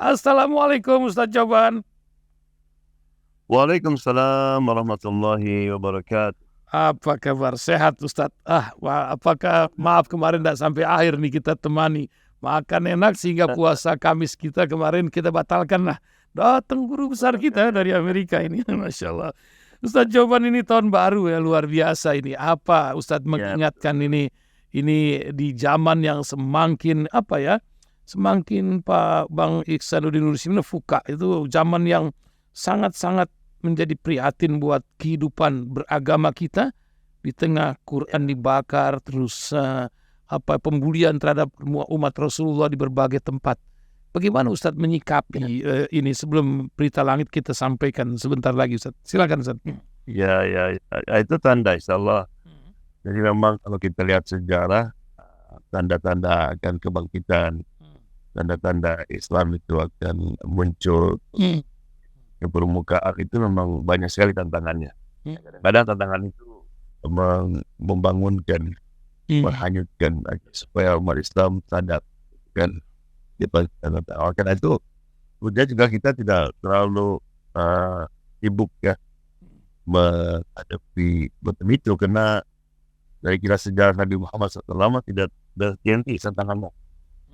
Assalamualaikum Ustaz Joban. Waalaikumsalam warahmatullahi wabarakatuh. Apa kabar? Sehat Ustaz? Maaf kemarin tidak sampai akhir nih kita temani. Makan enak sehingga puasa Kamis kita kemarin kita batalkan lah. Datang guru besar kita dari Amerika ini. Masya Allah. Ustaz Joban, ini tahun baru ya, luar biasa ini. Apa Ustaz mengingatkan ini di zaman yang semakin semakin Pak Bang Ihsanuddin Nursi Fuka, itu zaman yang sangat-sangat menjadi prihatin buat kehidupan beragama kita di tengah Quran dibakar, terus pembulian terhadap umat Rasulullah di berbagai tempat. Bagaimana Ustaz menyikapi ini sebelum berita langit kita sampaikan sebentar lagi, Ustaz? Silakan Ustaz. Ya, itu tanda insyaallah. Jadi memang kalau kita lihat sejarah, tanda-tanda akan kebangkitan, tanda-tanda Islam itu akan muncul ke permukaan, itu memang banyak sekali tantangannya. Kadang tantangan itu membangunkan, menghanyutkan supaya umat Islam sadar kan. Karena itu kemudian juga kita tidak terlalu sibuk ya menghadapi macam itu, karena dari kisah sejarah Nabi Muhammad SAW tidak berhenti tantangannya.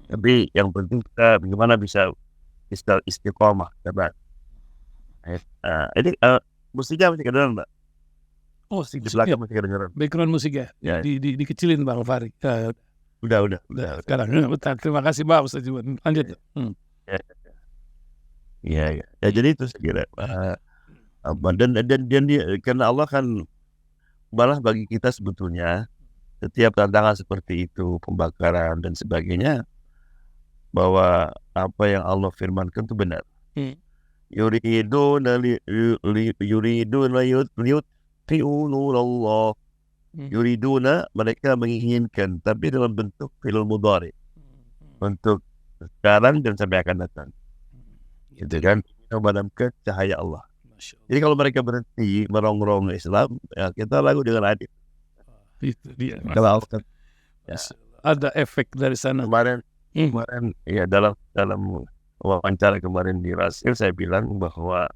Tapi yang penting kita bagaimana bisa istiqomah, sabar. Ini musiknya masih kedengeran, Mbak? Oh, di belakang masih kedengeran. Background musiknya ya. Dikecilin Bang Fahri. Udah. Sekarang terima kasih Mbak Ustaz Joban. Lanjut. Ya, jadi itu saya kira. Dan dia, karena Allah kan malah bagi kita sebetulnya setiap tantangan seperti itu, pembakaran dan sebagainya, bahwa apa yang Allah firmankan itu benar. Yuriduna liyutfi'u nurallah. Yuriduna, mereka menginginkan, tapi dalam bentuk fi'il mudhari, untuk sekarang dan sampai akan datang. Gitu kan, memadamkan cahaya Allah. Jadi kalau mereka berhenti merongrong Islam, ya kita lalu dengan adil. Itu dia. Kalau ada efek dari sana. Kemarin ya dalam wawancara kemarin di Rasil, saya bilang bahwa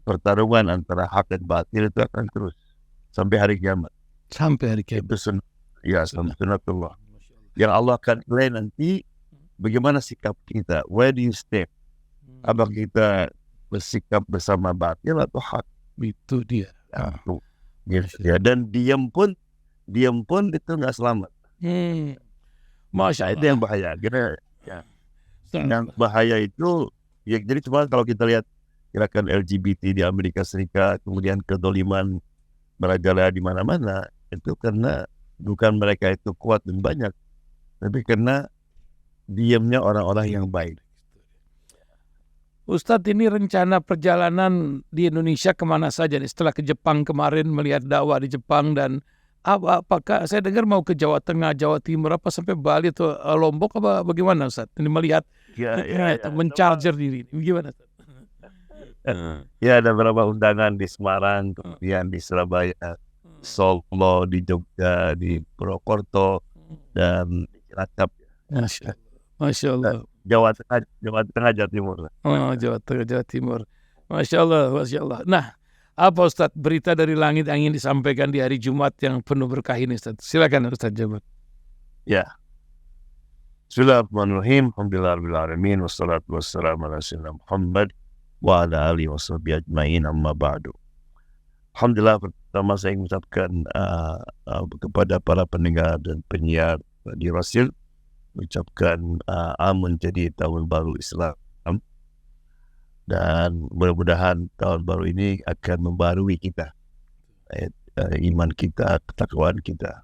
pertarungan antara hak dan batil itu akan terus sampai hari kiamat. Sampai hari kiamat. Itu sunnatullah. Yang Allah akan nilai nanti bagaimana sikap kita. Where do you stand? Apakah kita bersikap bersama batil atau hak? Itu dia. Ya, dan diam pun itu nggak selamat. Masya Allah. Itu yang bahaya. Yang bahaya itu ya, jadi cuma kalau kita lihat gerakan LGBT di Amerika Serikat, kemudian kedoliman merajalela di mana-mana, itu karena bukan mereka itu kuat dan banyak, tapi karena diamnya orang-orang yang baik. Ustadz, ini rencana perjalanan di Indonesia kemana saja nih setelah ke Jepang kemarin melihat dakwah di Jepang, dan apakah saya dengar mau ke Jawa Tengah, Jawa Timur, apa sampai Bali atau Lombok, apa bagaimana Ustadz? Ini melihat mencharger diri, gimana Ustadz? Ya, ada beberapa undangan di Semarang, kemudian di Surabaya, Solo, di Jogja, di Purwokerto, dan di Cilacap. Masya Allah. Jawa Tengah, Jawa Timur. Oh, Jawa Tengah, Jawa Timur. Masya Allah. Nah, apa Ustadz berita dari langit yang ingin disampaikan di hari Jumat yang penuh berkah ini, Ustadz? Silakan Ustadz Jabat. Ya. Bismillahirrahmanirrahim. Alhamdulillahirrahmanirrahim. Wassalatu wassalamu ala sayyidina Muhammad wa ala alihi washabihi ajma'in, amma ba'du. Alhamdulillah, pertama saya ingin mengucapkan kepada para pendengar dan penyiar di Rasil, mengucapkan menjadi tahun baru Islam, dan mudah-mudahan tahun baru ini akan membarui kita, iman kita, ketakwaan kita,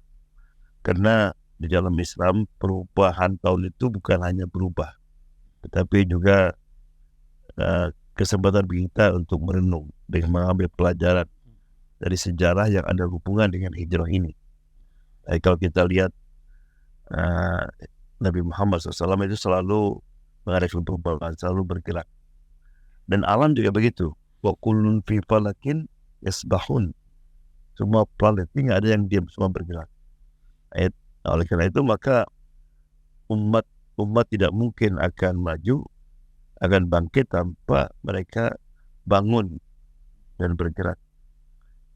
karena di dalam Islam perubahan tahun itu bukan hanya berubah, tetapi juga kesempatan kita untuk merenung dan mengambil pelajaran dari sejarah yang ada hubungan dengan hijrah ini. Kalau kita lihat Nabi Muhammad SAW itu selalu menghadapi perubahan, selalu bergerak. Dan alam juga begitu. Wa kullun fi falakin yasbahun. Semua planet ini ada yang diam, semua bergerak. Oleh karena itu maka umat tidak mungkin akan maju akan bangkit tanpa mereka bangun dan bergerak.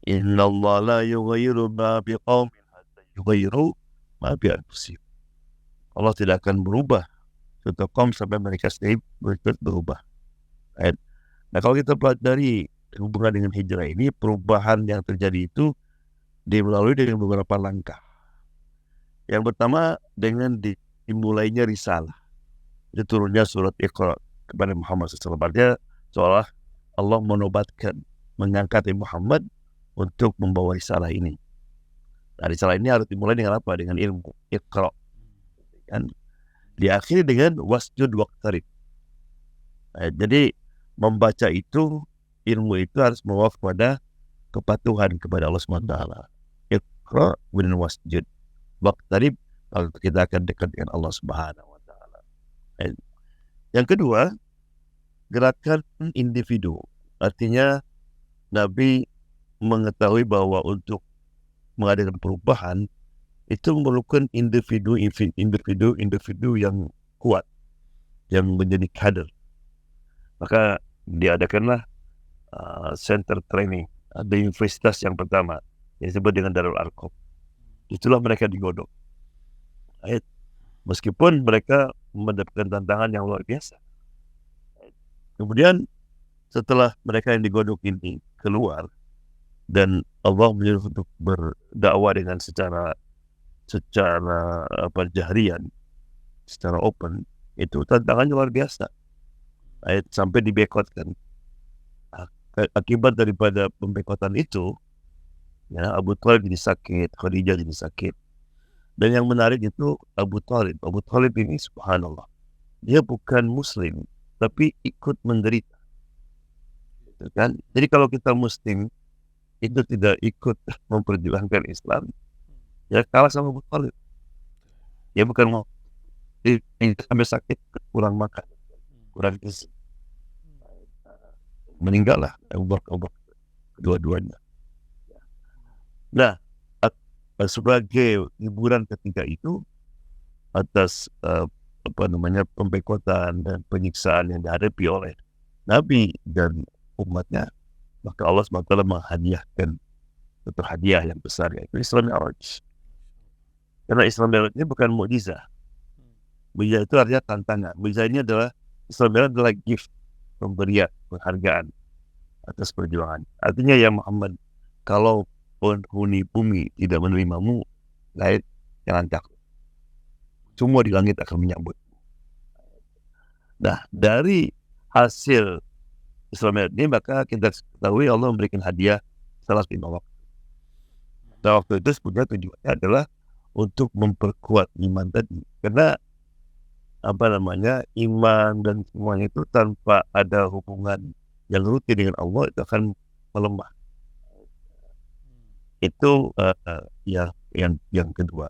Innallaha la yughayyiru ma biqaumin hatta yughayyiru ma bi anfusihim. Allah tidak akan berubah suatu kaum sampai mereka sendiri berubah. Nah, kalau kita pelajari hubungan dengan hijrah ini, perubahan yang terjadi itu dilalui dengan beberapa langkah. Yang pertama dengan dimulainya risalah. Itu turunnya surat Iqra kepada Muhammad SAW. Artinya seolah Allah menobatkan, mengangkat Muhammad untuk membawa risalah ini. Nah, risalah ini harus dimulai dengan apa? Dengan ilmu Iqra. Kan? Diakhiri dengan wasjud waqtarib. Nah, jadi membaca itu, ilmu itu harus membawa kepada kepatuhan kepada Allah SWT. Iqra kemudian wasjud waqtarib, kalau kita akan dekat dengan Allah Subhanahu wa taala. Yang kedua, gerakan individu. Artinya Nabi mengetahui bahwa untuk mengadakan perubahan itu memerlukan individu yang kuat, yang menjadi kader. Maka diadakanlah center training di universitas yang pertama yang disebut dengan Darul Arqam. Itulah mereka digodok. Meskipun mereka mendapatkan tantangan yang luar biasa. Kemudian setelah mereka yang digodok ini keluar dan Allah menyuruh untuk berdakwah dengan secara jahrian, secara open, itu tantangannya luar biasa. Sampai dibekotkan. Akibat daripada pembekotan itu, ya, Abu Thalib jadi sakit, Khadijah jadi sakit. Dan yang menarik itu Abu Thalib. Abu Thalib ini subhanallah, dia bukan muslim, tapi ikut menderita. Kan? Jadi kalau kita muslim itu tidak ikut memperjuangkan Islam, ya kalah sama Abu Thalib. Dia bukan mau sampai sakit, kurang makan, kurang gizi, meninggal lah Abu Bakar kedua-duanya. Nah, sebagai hiburan ketika itu atas pembekotan dan penyiksaan yang dihadapi oleh Nabi dan umatnya, maka Allah SWT menghadiahkan satu hadiah yang besar, yaitu Isra Mi'raj. Karena Isra Mi'raj ini bukan mukjizat. Mukjizat itu artinya tantangan. Mukjizat ini adalah, Isra Mi'raj adalah gift, pemberian, penghargaan atas perjuangan. Artinya ya Muhammad, kalau penghuni bumi tidak menerimamu, jangan takut. Semua di langit akan menyambut. Nah, dari hasil Isra Mi'raj ini, maka kita ketahui Allah memberikan hadiah salat 5 waktu. Nah, waktu itu sebenarnya tujuannya adalah untuk memperkuat iman tadi. Karena iman dan semuanya itu tanpa ada hubungan yang rutin dengan Allah itu akan melemah. Itu yang kedua.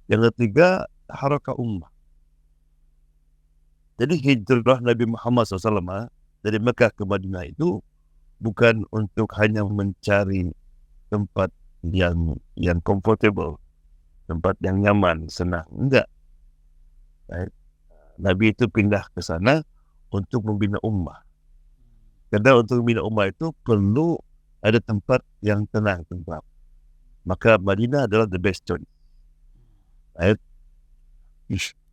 Yang ketiga, harakah ummah. Jadi hijrah Nabi Muhammad SAW dari Mekah ke Madinah itu bukan untuk hanya mencari tempat yang comfortable, tempat yang nyaman, senang. Enggak. Nabi itu pindah ke sana untuk membina ummah. Karena untuk membina ummah itu perlu ada tempat yang tenang, tentram. Maka Madinah adalah the best choice.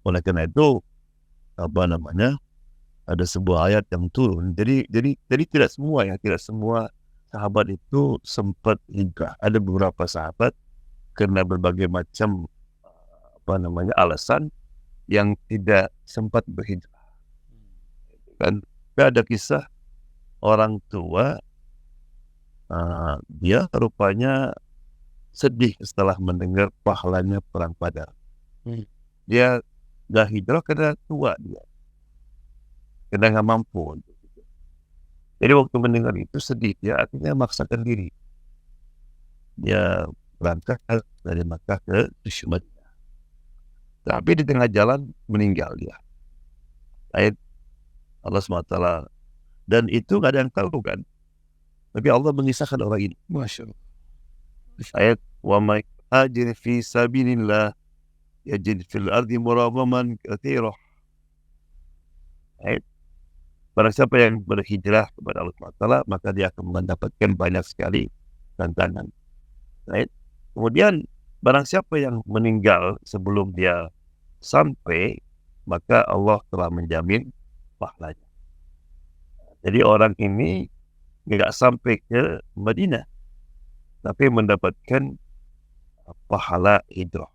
Oleh karena itu, ada sebuah ayat yang turun. Jadi tidak semua sahabat itu sempat hijrah. Ada beberapa sahabat karena berbagai macam alasan yang tidak sempat berhijrah. Kan ada kisah orang tua, dia rupanya sedih setelah mendengar pahalanya perang Badar. Dia gak hijrah karena tua dia, karena gak mampu. Jadi waktu mendengar itu sedih, dia akhirnya memaksakan diri. Dia berangkat dari Makkah ke Madinah. Tapi di tengah jalan meninggal dia. Allah SWT. Dan itu gak ada yang tahu kan. Tapi Allah mengisahkan orang ini. Masya Allah. Ayat wa may ajri fi sabilillah yajid fil ardi muragaman katsira. Barang siapa yang berhijrah kepada Allah SWT, maka dia akan mendapatkan banyak sekali tantangan. Right? Kemudian barang siapa yang meninggal sebelum dia sampai, maka Allah telah menjamin pahalanya. Jadi orang ini tidak sampai ke Madinah, tapi mendapatkan pahala hijrah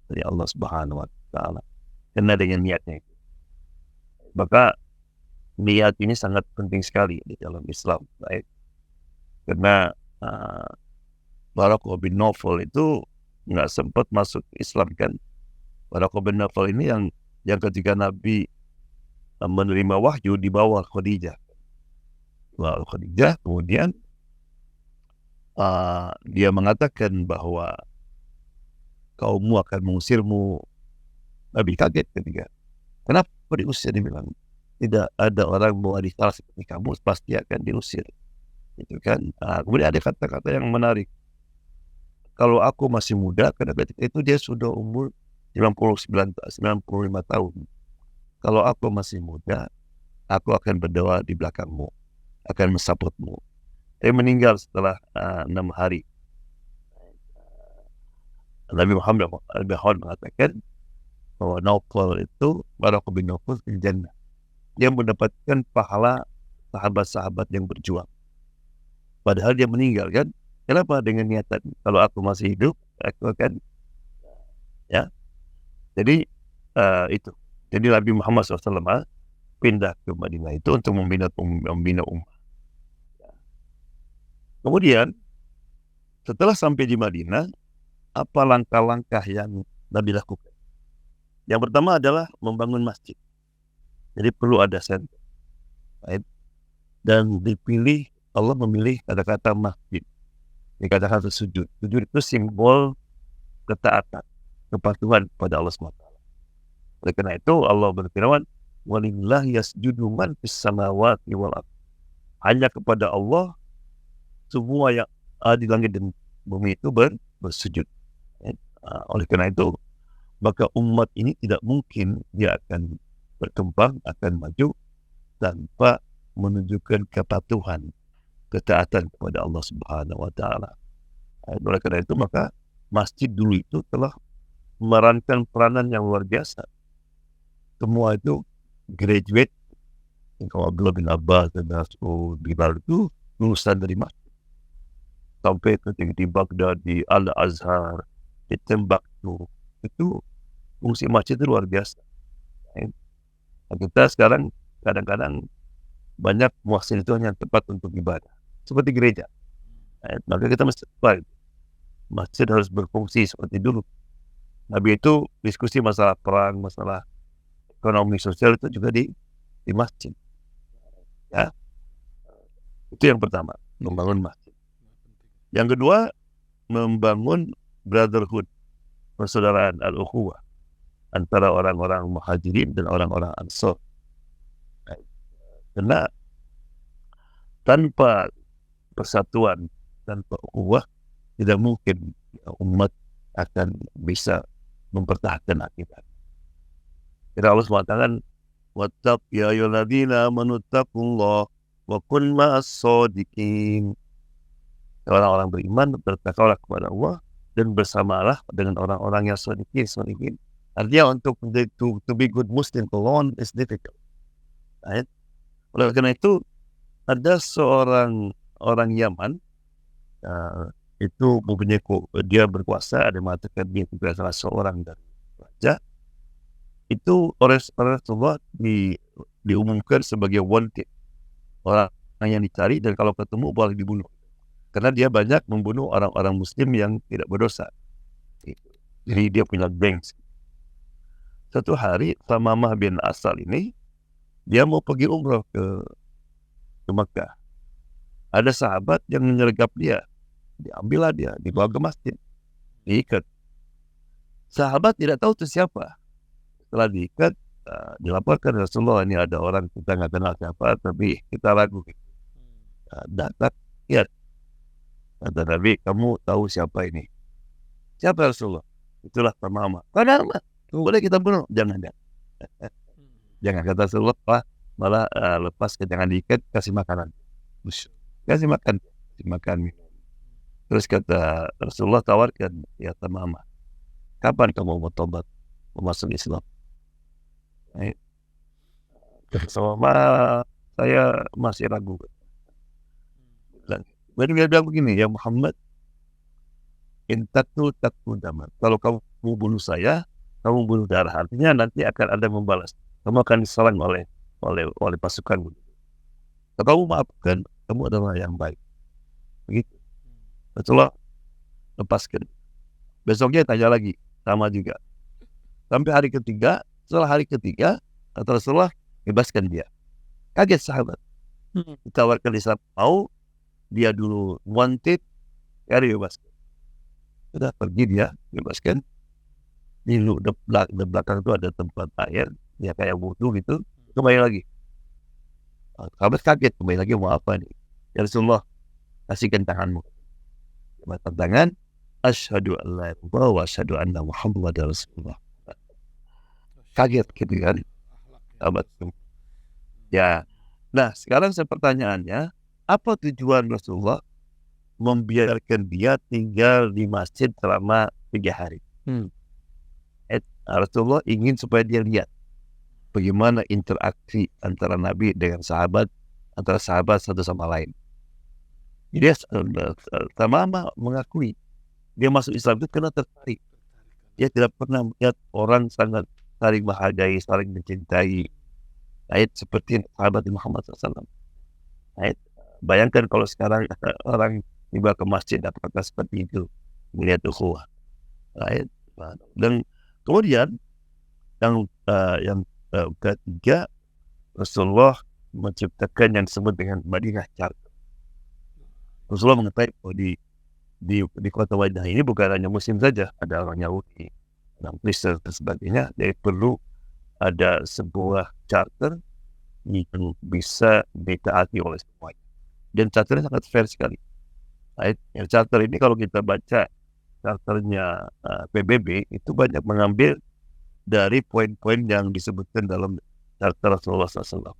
dari Allah Subhanahu wa Ta'ala. Karena dengan niatnya itu. Maka niat ini sangat penting sekali di dalam Islam. Right? Karena Waraqah bin Nawfal itu nggak sempat masuk Islam kan. Waraqah bin Nawfal ini yang ketika Nabi menerima wahyu di bawah Khadijah. Kemudian dia mengatakan bahwa kaummu akan mengusirmu. Nabi kaget ketika, kenapa diusir? Dia bilang, tidak ada orang mewaris salah seperti kamu, pasti akan diusir. Itu kan. Kemudian ada kata-kata yang menarik. Kalau aku masih muda, karena ketika itu dia sudah umur 95 tahun. Kalau aku masih muda, aku akan berdoa di belakangmu, akan mensupportmu. Dia meninggal setelah 6 hari. Nabi Muhammad mengatakan bahwa Nawfal itu, Waraqah bin Nawfal di jannah. Dia mendapatkan pahala sahabat-sahabat yang berjuang. Padahal dia meninggal kan. Kenapa? Dengan niatan, kalau aku masih hidup, aku akan, ya. Jadi itu. Jadi Nabi Muhammad SAW pindah ke Madinah itu untuk membina ummah. Kemudian setelah sampai di Madinah, apa langkah-langkah yang Nabi lakukan? Yang pertama adalah membangun masjid. Jadi perlu ada center. Right? Dan dipilih, Allah memilih kata-kata masjid. Dikatakan sujud. Sujud itu simbol ketaatan, kepatuhan kepada Allah SWT. Oleh karena itu Allah berfirman, walillahi yasjudu man fis samawati wal ardh. Hanya kepada Allah semua yang ada di langit dan bumi itu bersujud. Oleh karena itu, maka umat ini tidak mungkin dia akan berkembang, akan maju tanpa menunjukkan kepatuhan, ketaatan kepada Allah Subhanahu wa Ta'ala. Oleh karena itu, maka masjid dulu itu telah memerankan peranan yang luar biasa. Semua itu graduate, kalau Abdullah bin Abbas dan Mas'ud Bilal itu lulusan dari masjid. Sampai ketika di Baghdad, di Al-Azhar, di Timbuktu, itu fungsi masjid itu luar biasa. Kita sekarang kadang-kadang banyak masjid itu hanya tempat untuk ibadah, seperti gereja. Maka kita mesti masjid harus berfungsi seperti dulu. Nabi itu diskusi masalah perang, masalah ekonomi sosial itu juga di masjid. Ya, itu yang pertama, membangun masjid. Yang kedua, membangun brotherhood, persaudaraan, al-ukhuwah antara orang-orang muhajirin dan orang-orang ansor. Karena tanpa persatuan, tanpa ukhuwah, tidak mungkin umat akan bisa mempertahankan akibat. Karena Allah mengatakan, wattaq ya ayyuhalladzina amanu taqullah wa kun ma'as shadiqin. Orang-orang beriman bertakwalah kepada Allah dan bersamalah dengan orang-orang yang shadiqin. Artinya untuk to be good Muslim alone is difficult. Right? Oleh karena itu ada seorang orang Yaman itu mempunyai dia berkuasa, ada mengatakan dia juga salah seorang dari raja. Itu oleh Rasulullah diumumkan sebagai wanted, orang yang dicari dan kalau ketemu boleh dibunuh. Karena dia banyak membunuh orang-orang Muslim yang tidak berdosa. Jadi dia punya gengsi. Satu hari Thamamah bin Asal ini dia mau pergi umrah ke Mekah. Ada sahabat yang menyergap dia, diambillah dia, dibawa ke masjid, diikat. Sahabat tidak tahu itu siapa. Setelah diikat, dilaporkan Rasulullah, ini ada orang kita nggak kenal siapa, tapi kita ragu. Datang, lihat. Kata Nabi, kamu tahu siapa ini? Siapa Rasulullah? Itulah Thamamah. Kenapa? Boleh kita bunuh? Jangan. Jangan, kata Rasulullah, malah lepaskan, jangan diikat, kasih makanan. Kasih makan. Terus kata Rasulullah tawarkan, ya Tamama, kapan kamu mau tobat, mau masuk Islam? Sama saya masih ragu. Baru dia bilang begini, ya Muhammad, intatu daman. Kalau kamu bunuh saya, kamu bunuh darah. Artinya nanti akan ada membalas. Kamu akan diserang oleh pasukan. Kalau kamu maafkan, kamu adalah yang baik. Begitu. Rasulullah lepaskan. Besoknya tanya lagi, sama juga. Sampai hari ketiga, setelah hari ketiga, kata Rasulullah, bebaskan dia. Kaget sahabat. Ditawarkan Islam, mau, dia dulu wanted, ya dibebaskan. Sudah pergi dia, bebaskan. Di belakang itu ada tempat air, ya kayak wudhu gitu, kembali lagi. Sahabat kaget, kembali lagi, mau apa nih? Ya Rasulullah, kasihkan tanganmu. Batang tangan, asyhadu an la ilaha illallah wa asyhadu anna Muhammadar Rasulullah. Kaget gitu kan. Sahabat. Ya. Nah, sekarang pertanyaannya, apa tujuan Rasulullah membiarkan dia tinggal di masjid selama 3 hari? Rasulullah ingin supaya dia lihat bagaimana interaksi antara Nabi dengan sahabat, antara sahabat satu sama lain. Jadi Tamama mengakui dia masuk Islam itu karena tertarik. Dia tidak pernah melihat orang sangat saling menghargai, saling mencintai. Seperti sahabat Muhammad SAW. Bayangkan kalau sekarang orang tiba ke masjid, apakah seperti itu melihat ukhuwah. Dan kemudian yang ketiga, Rasulullah menciptakan yang disebut dengan Madinah Charter. Rasulullah mengetahui bahwa di kota Madinah ini bukan hanya Muslim saja, ada orang Yahudi, orang Kristen dan sebagainya. Jadi perlu ada sebuah charter yang bisa ditaati oleh semuanya. Dan charternya sangat fair sekali. Yang charter ini kalau kita baca charternya PBB itu banyak mengambil dari poin-poin yang disebutkan dalam charter Rasulullah SAW.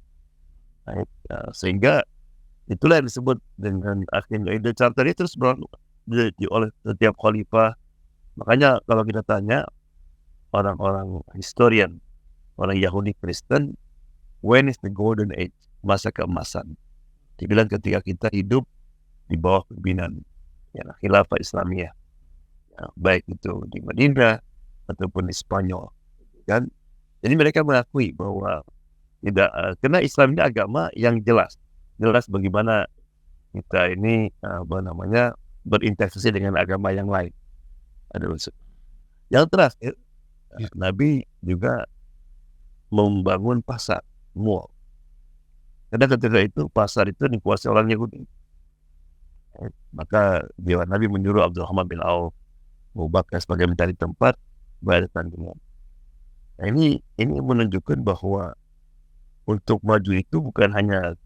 Sehingga itulah yang disebut dengan akhirnya ide charter itu terus berlalu oleh setiap khalifah. Makanya kalau kita tanya orang-orang historian, orang Yahudi Kristen, when is the golden age, masa keemasan? Dibilang ketika kita hidup di bawah pimpinan khilafah Islamiyah, baik itu di Madinah ataupun di Spanyol, kan? Jadi mereka mengakui bahwa tidak, karena Islam ini agama yang jelas bagaimana kita ini berinteraksi dengan agama yang lain. Ada unsur. Yang terakhir, Nabi juga membangun pasar, mall. Karena ketika itu pasar itu dikuasai orang Yahudi. Maka Nabi menyuruh Abdurrahman bin Auf, Abu Bakar sebagai mencari tempat berhadapan dengan. Nah, ini menunjukkan bahwa untuk maju itu bukan hanya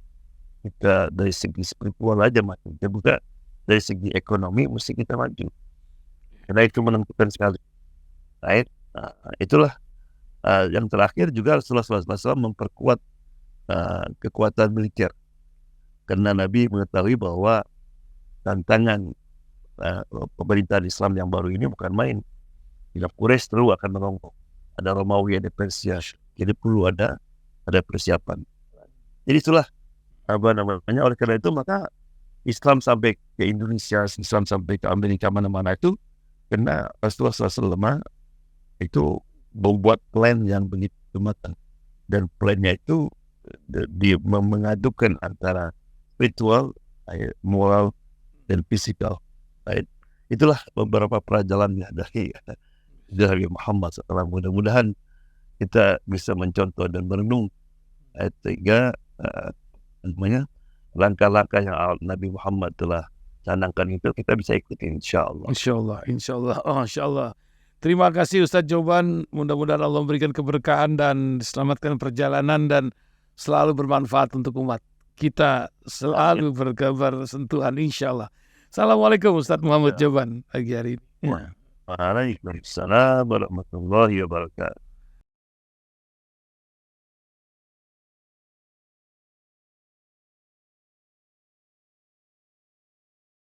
kita dari segi spiritual aja maju, juga dari segi ekonomi mesti kita maju. Karena itu menentukan sekali. Itulah yang terakhir juga Rasulullah SAW memperkuat kekuatan militer. Karena Nabi mengetahui bahwa tantangan pemerintahan Islam yang baru ini bukan main. Bila Quraisy terus akan mengonggok. Ada Romawi, ada Persia. Jadi perlu ada persiapan. Jadi itulah oleh karena itu maka Islam sampai ke Indonesia, Islam sampai ke Amerika, mana-mana itu karena Rasulullah SAW itu membuat plan yang begitu matang. Dan plannya itu mengadukan antara spiritual, moral, dan fisikal. Itulah beberapa pelajarannya dari Muhammad SAW. Mudah-mudahan kita bisa mencontoh dan merenung sehingga langkah-langkah yang Nabi Muhammad telah canangkan itu kita bisa ikuti insyaallah. Insyaallah. Terima kasih Ustadz Joban. Mudah-mudahan Allah memberikan keberkahan dan diselamatkan perjalanan dan selalu bermanfaat untuk umat kita, selalu bersentuhan insyaallah. Assalamualaikum Ustadz Muhammad Joban pagi hari ini. Waalaikumsalam warahmatullahi wabarakatuh.